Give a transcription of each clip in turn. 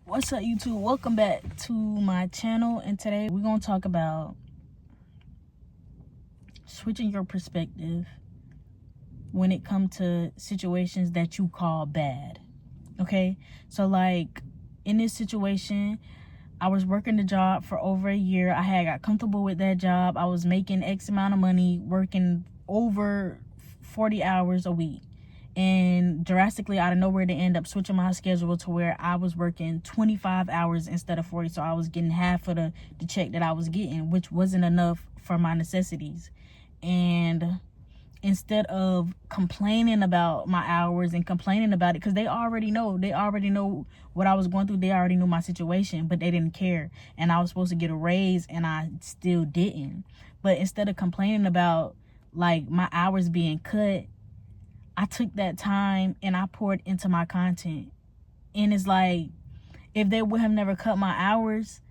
What's up, YouTube? Welcome back to my channel, and today we're gonna talk about switching your perspective when it comes to situations that you call bad. Okay, so like in this situation, I was working the job for over a year. I had got comfortable with that job. I was making X amount of money, working over 40 hours a week. And drastically out of nowhere, they end up switching my schedule to where I was working 25 hours instead of 40. So I was getting half of the check that I was getting, which wasn't enough for my necessities. And instead of complaining about my hours and complaining about it, because they already know what I was going through. They already knew my situation, but they didn't care. And I was supposed to get a raise and I still didn't. But instead of complaining about like my hours being cut, I took that time and I poured into my content. And it's like, if they would have never cut my hours,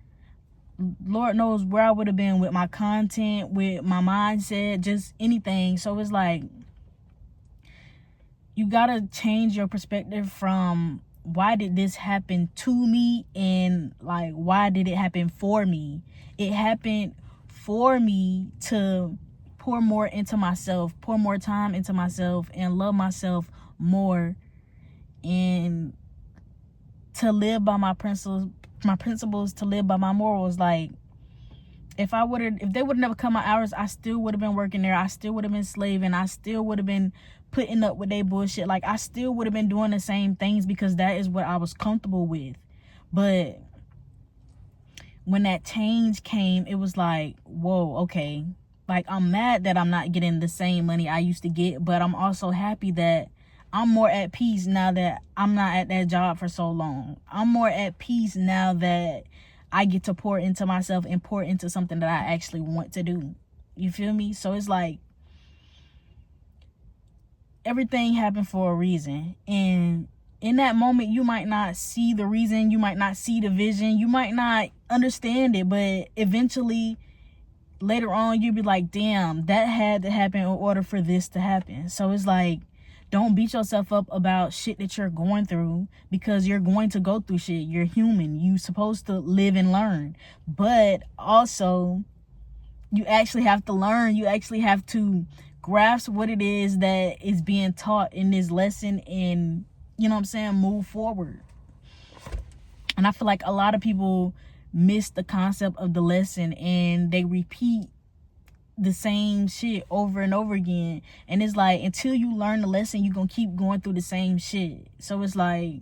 Lord knows where I would have been with my content, with my mindset, just anything. So it's like, you gotta change your perspective from why did this happen to me and like why did it happen for me. It happened for me to pour more into myself, pour more time into myself, and love myself more, and to live by my principles, to live by my morals. Like if they would have never cut my hours, I still would have been working there. I still would have been slaving. I still would have been putting up with their bullshit. Like I still would have been doing the same things because that is what I was comfortable with. But when that change came, it was like, whoa, okay. Like, I'm mad that I'm not getting the same money I used to get, but I'm also happy that I'm more at peace now that I'm not at that job for so long. I'm more at peace now that I get to pour into myself and pour into something that I actually want to do. You feel me? So it's like, everything happened for a reason. And in that moment, you might not see the reason. You might not see the vision. You might not understand it, but eventually, later on, you'll be like, damn, that had to happen in order for this to happen. So it's like, don't beat yourself up about shit that you're going through, because you're going to go through shit. You're human. You're supposed to live and learn. But also, you actually have to learn. You actually have to grasp what it is that is being taught in this lesson and, you know what I'm saying, move forward. And I feel like a lot of people miss the concept of the lesson and they repeat the same shit over and over again. And it's like, until you learn the lesson, you're gonna keep going through the same shit. So it's like,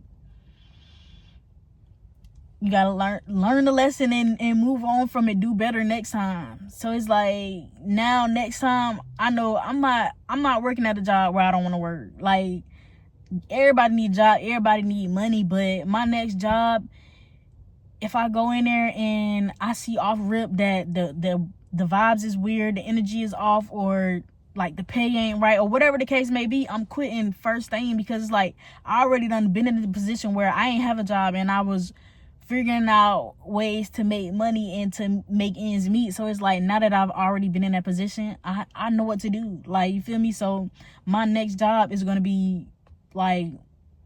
you gotta learn the lesson and move on from it, do better next time. So it's like, now next time, I know I'm not working at a job where I don't want to work. Like, everybody need a job, everybody need money, but my next job, if I go in there and I see off rip that the vibes is weird, the energy is off, or like the pay ain't right, or whatever the case may be, I'm quitting first thing, because it's like, I already done been in the position where I ain't have a job and I was figuring out ways to make money and to make ends meet. So it's like, now that I've already been in that position, I know what to do. Like, you feel me? So my next job is going to be like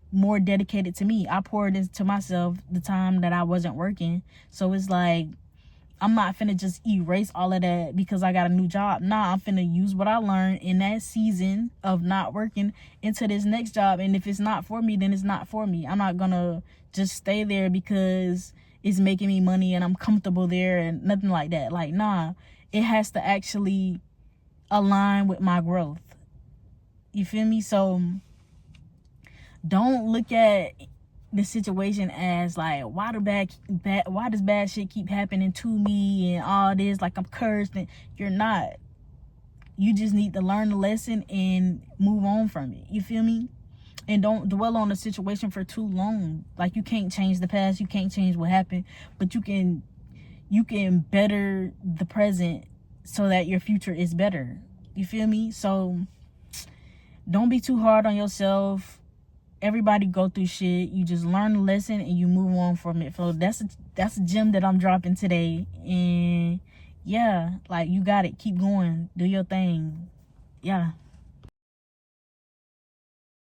more dedicated to me. I poured into myself the time that I wasn't working. So it's like, I'm not finna just erase all of that because I got a new job. Nah, I'm finna use what I learned in that season of not working into this next job. And if it's not for me, then it's not for me. I'm not gonna just stay there because it's making me money and I'm comfortable there and nothing like that. Like, nah, it has to actually align with my growth. You feel me? So don't look at the situation as like, why does bad shit keep happening to me and all this, like I'm cursed. And you're not. You just need to learn the lesson and move on from it. You feel me? And don't dwell on the situation for too long. Like, you can't change the past, you can't change what happened, but you can better the present so that your future is better. You feel me? So don't be too hard on yourself. Everybody go through shit. You just learn the lesson and you move on from it. So that's a gem that I'm dropping today. And yeah, like, you got it. Keep going. Do your thing. Yeah.